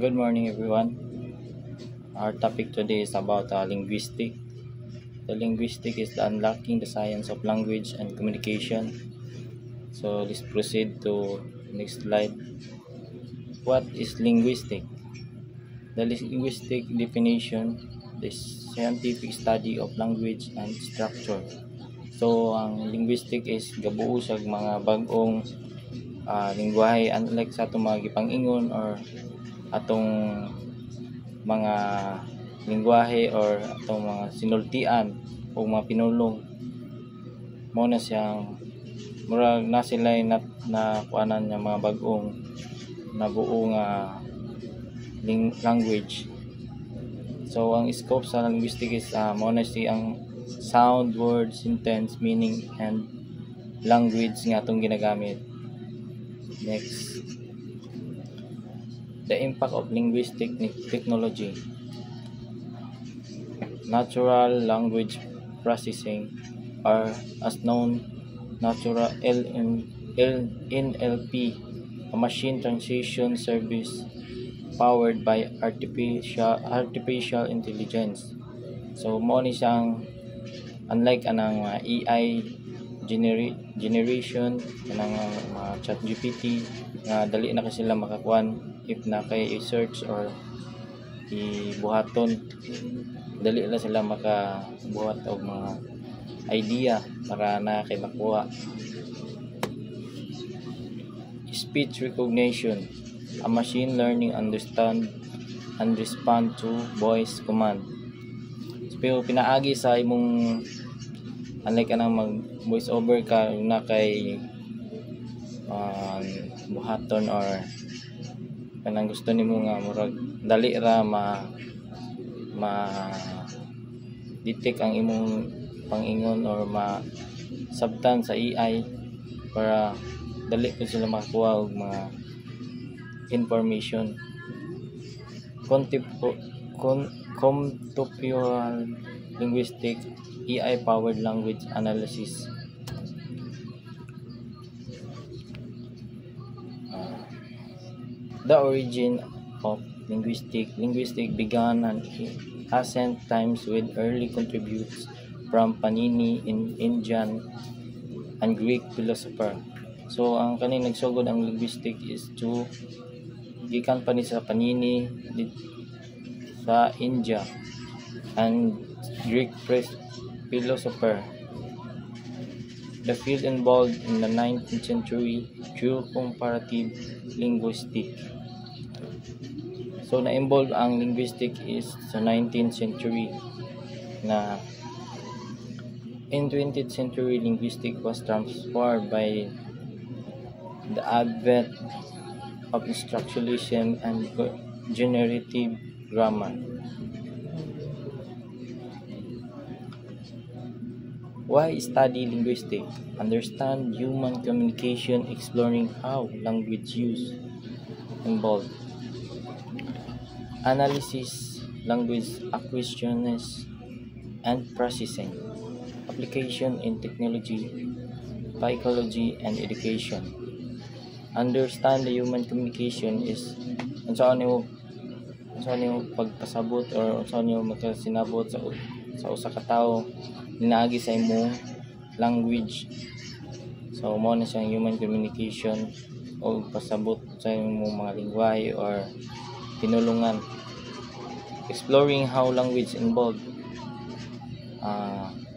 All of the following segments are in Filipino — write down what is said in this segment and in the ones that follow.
Good morning, everyone. Our topic today is about linguistic. The linguistic is the unlocking the science of language and communication. So let's proceed to next slide. What is linguistic? The linguistic definition is scientific study of language and structure. So ang linguistic is gabuo sa mga bag-ong lingwahe unlike sa atong mga gipang-ingon or atong mga lingwahe or atong mga sinultian o mga pinulong mo na siyang murag na sila na kuanan nga mga bag-ong nabuo nga language. So ang scope sa linguistic is mo na ang sound, word, sentence, meaning and language nga atong ginagamit. Next, the impact of linguistic technology. Natural language processing, or as known natural NLP, a machine translation service powered by artificial intelligence. So mo ni siyang unlike anang AI generation kanang mga chat GPT nga dali na kasi sila makakuan if na kay i-search or ibuhaton, dali na sila makabuhat og mga idea para na kay makuha. Speech recognition, a machine learning understand and respond to voice command. So pinaagi sa imong unlike kanang mag voice over ka na kay buhaton or kanang gusto nimo nga murag dali ra ma detect ang imong pangingon or sabtan sa AI para dali ko sila makakuha og mga information. Contextual linguistic, AI powered language analysis. The origin of linguistic began in ancient times with early contributes from Panini in Indian and Greek philosopher. So ang kaning nagsugod ang linguistic is gikan pa ni sa Panini sa India and Greek philosopher. The field involved in the 19th century through comparative linguistics. So na-involve ang linguistic is sa 19th century na in 20th century linguistic was transformed by the advent of structuralism and generative grammar. Why study linguistics? Understand human communication, exploring how language use involved. Analysis, language acquisitions and processing. Application in technology, psychology, and education. Understand the human communication is saan niyo pagpasabot or saan niyo makasinabot sa usa ka tawo ninaagi sa imong language. So mo na siyang human communication o pasabot sa imong mga lingwahe or pinulungan. Exploring how language involved.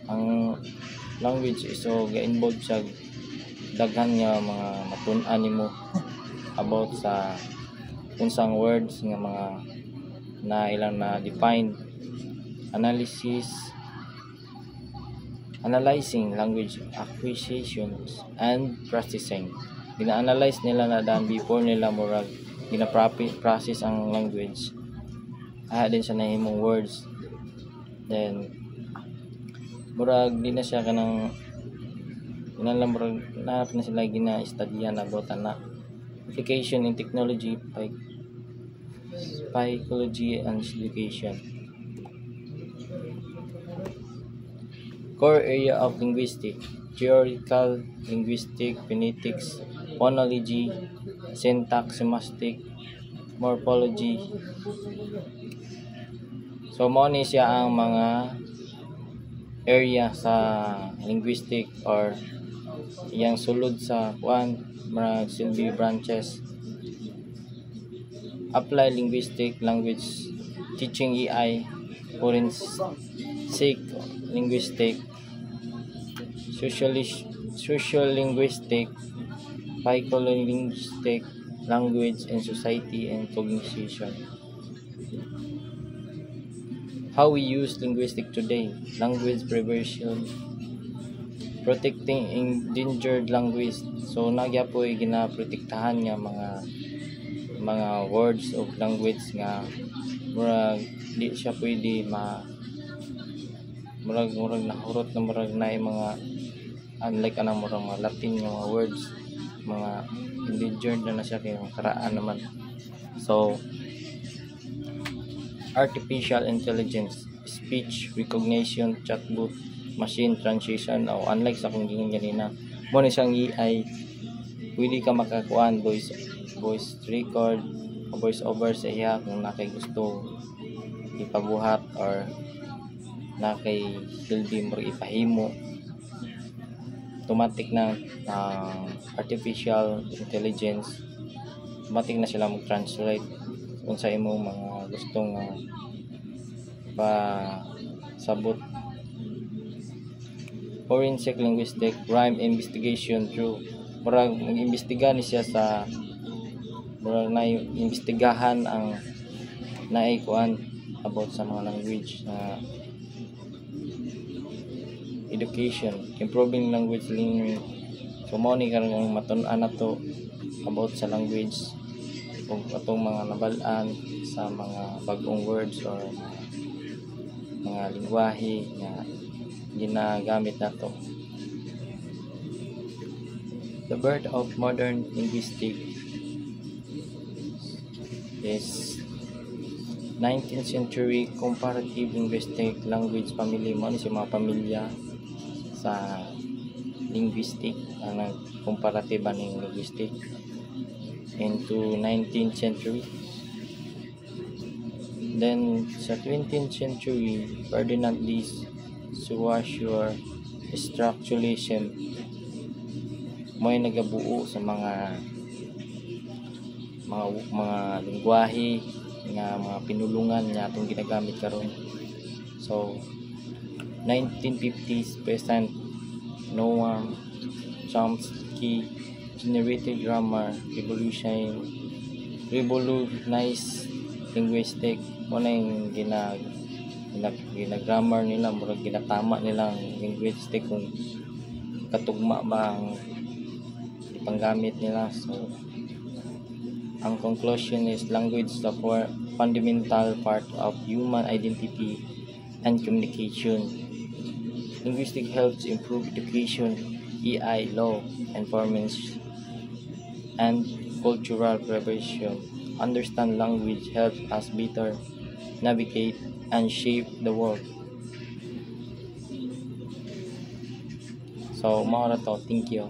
Ang language is so ga-involve sa daghan nga mga matun-an nimo about sa unsang words nga mga na ilang na define. Analyzing language acquisitions and processing. Gina-analyze nila na daan before nila murag gina-process ang language. Din siya na himong words. Then murag di na siya kanang inalam murag na sila gina-studyan about na application in technology, psychology and education. Core area of linguistics: theoretical linguistics, phonetics, phonology, syntax, semantics, morphology. So mao ni siya ang mga area sa linguistic or iyang sulod sa kuan mga silbi branches. Apply linguistic language teaching AI, forensic linguistic, social linguistic, psycholinguistic, language and society and cognition. How we use linguistic today: language preservation, protecting endangered language. So nagyapoy ginaprotektahan nga mga words of language nga murag di siya pwede murag nahurot na murag na mga unlike anang murag mga Latin nga mga words, mga endangered na siya kay karaan naman. So artificial intelligence, speech recognition, chatbot, machine translation, o unlike sa kung gingan ganina mo ni siyang AI, pwede ka makakuan voice record o voice over sa iya kung nakay gusto ipabuhat or nakay silbi mo ipahimo. Automatic na artificial intelligence, automatic na sila mag-translate kung sa imo mga gustong pasabot. Forensic linguistic, crime investigation through murag mag-imbestiga ni siya sa murag na imbestigahan ang naikuan about sa mga language na education, improving language learning. So mo ni karong matun-an nato about sa language kung atong mga nabal-an sa mga bagong words or mga lingwahe nga ginagamit nato. The birth of modern linguistics is 19th century comparative linguistic language family. Mo ni sa mga pamilya sa linguistic ang comparative aning linguistic into 19th century. Then sa 20th century, Ferdinand de Saussure structuralism mo'y nagabuo sa mga lingwahe nga mga pinulungan nga atong ginagamit karon. So 1950s present Noam Chomsky generated grammar revolutionized linguistic. Mo na yung gina-grammar nila, murag ginatama nilang linguistic kung katugma ba ang ipanggamit nila. So ang conclusion is language is the fundamental part of human identity and communication. Linguistic helps improve education, AI, law, enforcement, and cultural preservation. Understand language helps us better navigate and shape the world. So, mao ra to. Thank you.